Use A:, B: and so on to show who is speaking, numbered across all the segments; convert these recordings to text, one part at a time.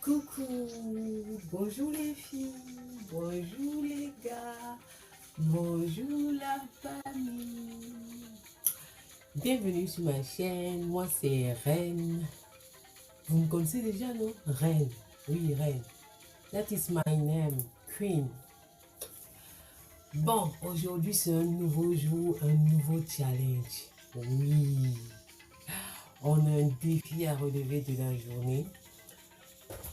A: Coucou, bonjour les filles, bonjour les gars, bonjour la famille. Bienvenue sur ma chaîne, moi c'est Reine. Vous me connaissez déjà, non? Reine, oui Reine. That is my name, Queen. Bon, aujourd'hui c'est un nouveau jour, un nouveau challenge. Oui, on a un défi à relever de la journée.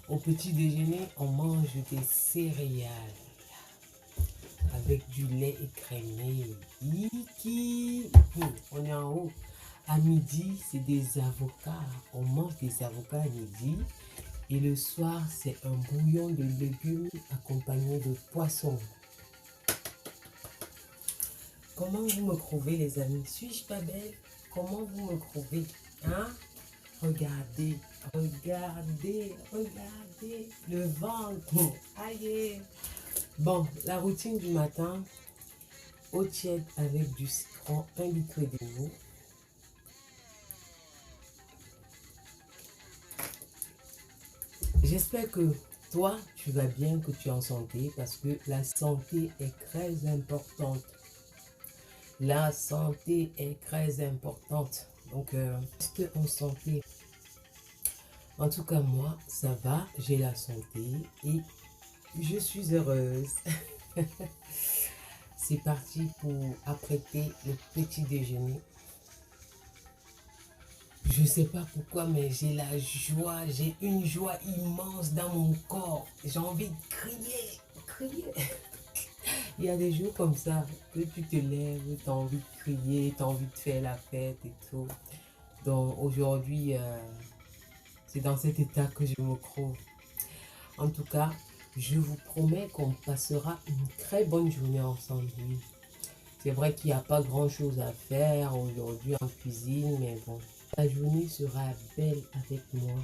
A: Au petit déjeuner, on mange des céréales avec du lait écrémé. Yiki. On est en haut. À midi, c'est des avocats. On mange des avocats à midi. Et le soir, c'est un bouillon de légumes accompagné de poisson. Comment vous me trouvez, les amis? Suis-je pas belle? Comment vous me trouvez? Hein? Regardez, regardez, regardez le ventre. Aïe. Bon, la routine du matin, eau tiède avec du citron, 1 litre d'eau. J'espère que toi, tu vas bien, que tu es en santé, parce que la santé est très importante. La santé est très importante. Donc, reste en santé. En tout cas, moi, ça va, j'ai la santé et je suis heureuse. C'est parti pour apprêter le petit déjeuner. Je ne sais pas pourquoi, mais j'ai la joie, j'ai une joie immense dans mon corps. J'ai envie de crier, crier. Il y a des jours comme ça, que tu te lèves, tu as envie de crier, tu as envie de faire la fête et tout. Donc aujourd'hui, c'est dans cet état que je me trouve. En tout cas, je vous promets qu'on passera une très bonne journée ensemble. C'est vrai qu'il n'y a pas grand chose à faire aujourd'hui en cuisine, mais bon, la journée sera belle avec moi.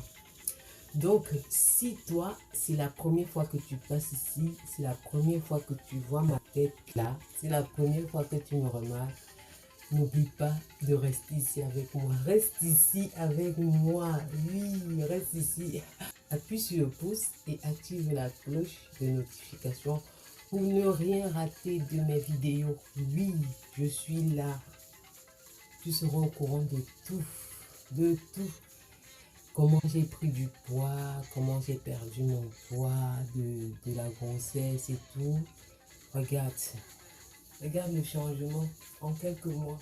A: Donc, si toi, c'est la première fois que tu passes ici, c'est la première fois que tu vois ma tête là, c'est la première fois que tu me remarques, n'oublie pas de rester ici avec moi. Reste ici avec moi. Oui, reste ici. Appuie sur le pouce et active la cloche de notification pour ne rien rater de mes vidéos. Oui, je suis là. Tu seras au courant de tout. De tout. Comment j'ai pris du poids, comment j'ai perdu mon poids, de la grossesse et tout. Regarde. Regarde le changement en quelques mois.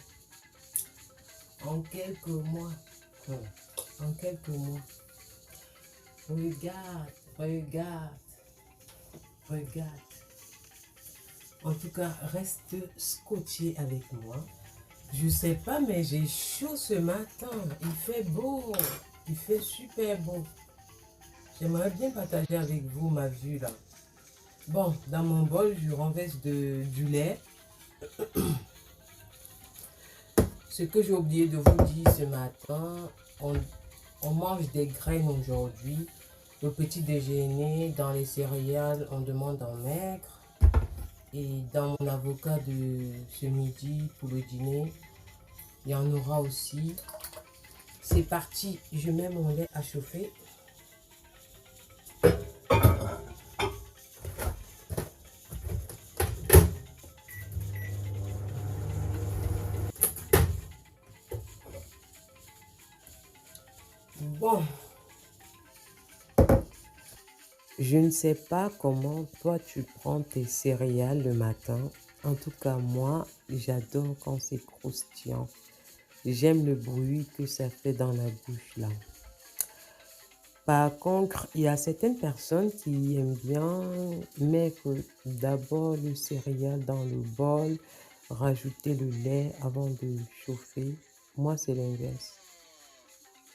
A: En quelques mois. En quelques mois. Regarde, regarde, regarde. En tout cas, reste scotché avec moi. Je sais pas, mais j'ai chaud ce matin. Il fait beau. Il fait super beau. J'aimerais bien partager avec vous ma vue là. Bon, dans mon bol, je renverse du lait. Ce que j'ai oublié de vous dire ce matin, on mange des graines aujourd'hui. Le petit déjeuner, dans les céréales, on demande en maigre. Et dans mon avocat de ce midi pour le dîner, il y en aura aussi. C'est parti, je mets mon lait à chauffer. Bon. Je ne sais pas comment toi tu prends tes céréales le matin. En tout cas, moi, j'adore quand c'est croustillant. J'aime le bruit que ça fait dans la bouche là. Par contre, il y a certaines personnes qui aiment bien mettre d'abord le céréal dans le bol, rajouter le lait avant de chauffer. Moi, c'est l'inverse.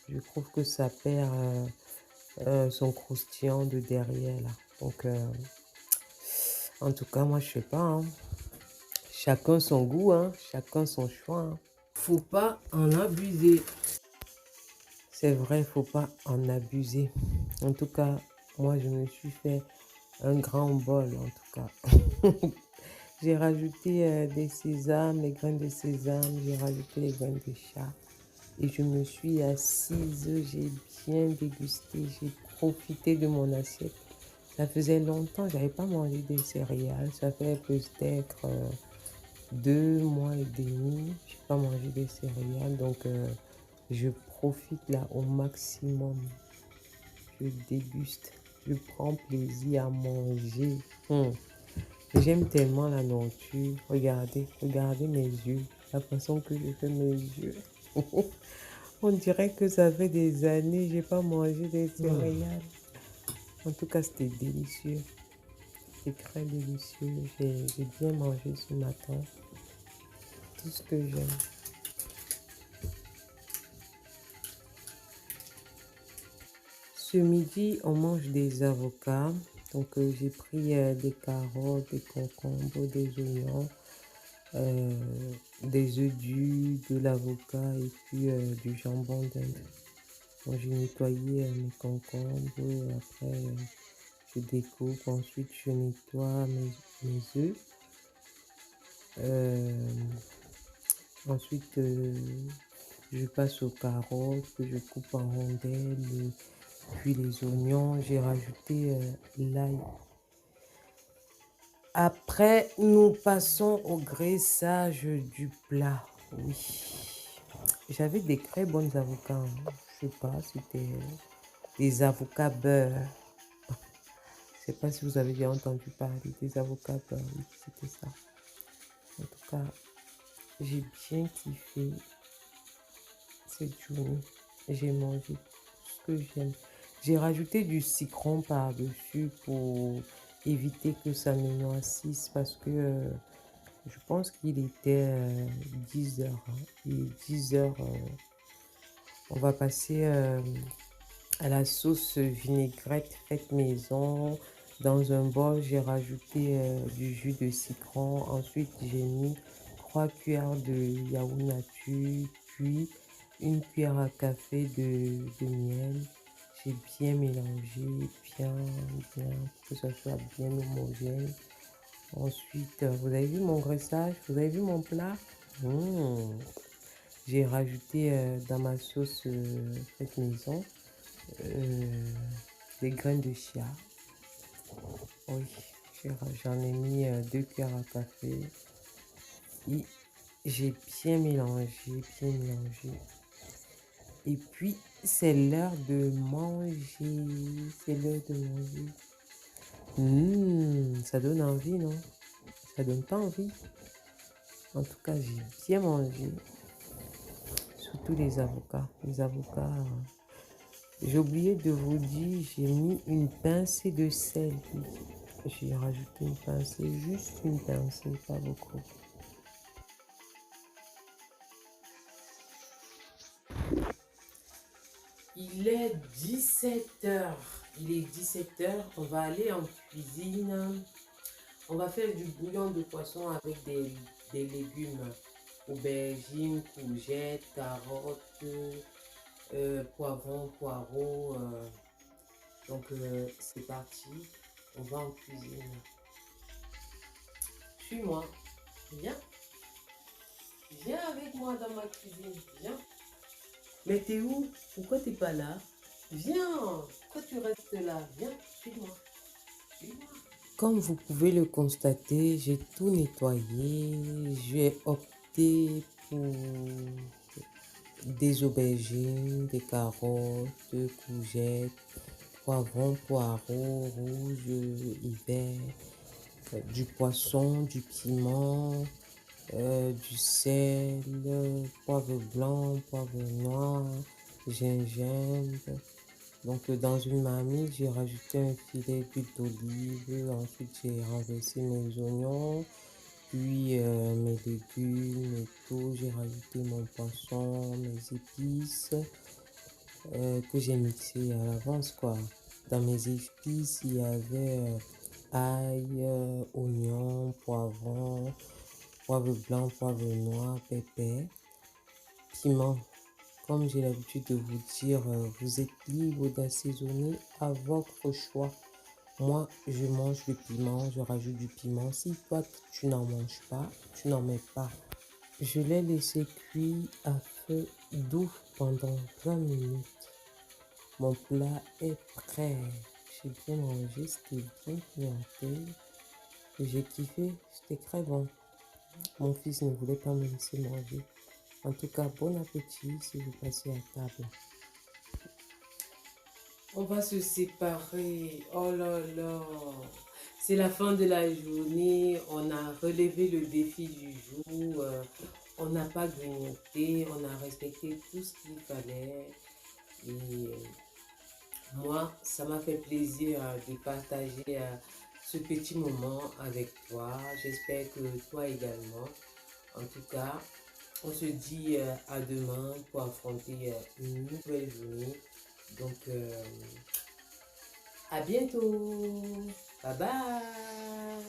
A: Je trouve que ça perd son croustillant de derrière là. Donc, en tout cas, moi, je sais pas. Hein. Chacun son goût, hein. Chacun son choix. Hein. Faut pas en abuser. C'est vrai, faut pas en abuser. En tout cas, moi, je me suis fait un grand bol, en tout cas. J'ai rajouté des sésames, les graines de sésame, j'ai rajouté les graines de chat. Et je me suis assise, j'ai bien dégusté, j'ai profité de mon assiette. Ça faisait longtemps, j'avais pas mangé des céréales. Ça fait peut-être 2 mois et demi, j'ai pas mangé des céréales. Donc, je profite là au maximum. Je déguste, je prends plaisir à manger. J'aime tellement la nourriture. Regardez, regardez mes yeux, la façon que je fais mes yeux. On dirait que ça fait des années que j'ai pas mangé des céréales. En tout cas, c'était délicieux. C'était très délicieux. J'ai bien mangé ce matin. Tout ce que j'aime. Ce midi, on mange des avocats. Donc, j'ai pris des carottes, des concombres, des oignons, des œufs durs, de l'avocat et puis du jambon d'Inde. Donc, j'ai nettoyé mes concombres. Après, je découpe. Ensuite, je nettoie mes œufs. Ensuite, je passe aux carottes que je coupe en rondelles. Puis les oignons. J'ai rajouté l'ail. Après, nous passons au graissage du plat. Oui. J'avais des très bons avocats, hein. Je sais pas, c'était des avocats beurre. Je sais pas si vous avez déjà entendu parler des avocats beurre. Oui, c'était ça. En tout cas, j'ai bien kiffé cette journée. J'ai mangé tout ce que j'aime. J'ai rajouté du citron par-dessus pour éviter que ça me noisisse parce que je pense qu'il était 10 heures. Il est 10 heures. On va passer à la sauce vinaigrette faite maison. Dans un bol, j'ai rajouté du jus de citron. Ensuite, j'ai mis 3 cuillères de yaourt nature, puis une cuillère à café de miel. J'ai bien mélangé, bien, pour que ça soit bien homogène. Ensuite, vous avez vu mon graissage? Vous avez vu mon plat? J'ai rajouté dans ma sauce faite maison des graines de chia. Oui, j'en ai mis 2 cuillères à café. Et j'ai bien mélangé, bien mélangé. Et puis, c'est l'heure de manger. C'est l'heure de manger. Ça donne envie, non? Ça donne pas envie? En tout cas, j'ai bien mangé. Surtout les avocats. Les avocats. J'ai oublié de vous dire, j'ai mis une pincée de sel. J'ai rajouté une pincée, juste une pincée, pas beaucoup. Il est 17h. Il est 17h. On va aller en cuisine. On va faire du bouillon de poisson avec des légumes. Aubergines, courgettes, carottes, poivrons, poireaux. Donc, c'est parti. On va en cuisine. Suis-moi. Viens. Viens avec moi dans ma cuisine. Viens. Mais t'es où? Pourquoi t'es pas là? Viens. Pourquoi tu restes là? Viens, suis-moi. Suis-moi. Comme vous pouvez le constater, j'ai tout nettoyé. J'ai opté pour des aubergines, des carottes, courgettes, poivrons, poireaux, rouges et verts, du poisson, du piment, du sel, poivre blanc, poivre noir, gingembre. Donc dans une marmite, j'ai rajouté un filet d'huile d'olive. Ensuite, j'ai renversé mes oignons, puis mes légumes et tout. J'ai rajouté mon poisson, mes épices que j'ai mixé à l'avance, quoi. Dans mes épices, il y avait ail, oignon, poivron, poivre blanc, poivre noir, pépé, piment. Comme j'ai l'habitude de vous dire, vous êtes libre d'assaisonner à votre choix. Moi, je mange le piment, je rajoute du piment. Si toi, tu n'en manges pas, tu n'en mets pas. Je l'ai laissé cuire à feu doux pendant 20 minutes. Mon plat est prêt. J'ai bien mangé, c'était bien pimenté. J'ai kiffé, c'était très bon. Mon fils ne voulait pas me laisser manger. En tout cas, bon appétit si vous passez à table. On va se séparer. Oh là là. C'est la fin de la journée. On a relevé le défi du jour. On n'a pas grignoté. On a respecté tout ce qu'il fallait. Et moi, ça m'a fait plaisir de partager ce petit moment avec toi. J'espère que toi également. En tout cas, on se dit à demain pour affronter une nouvelle journée. Donc, à bientôt. Bye bye.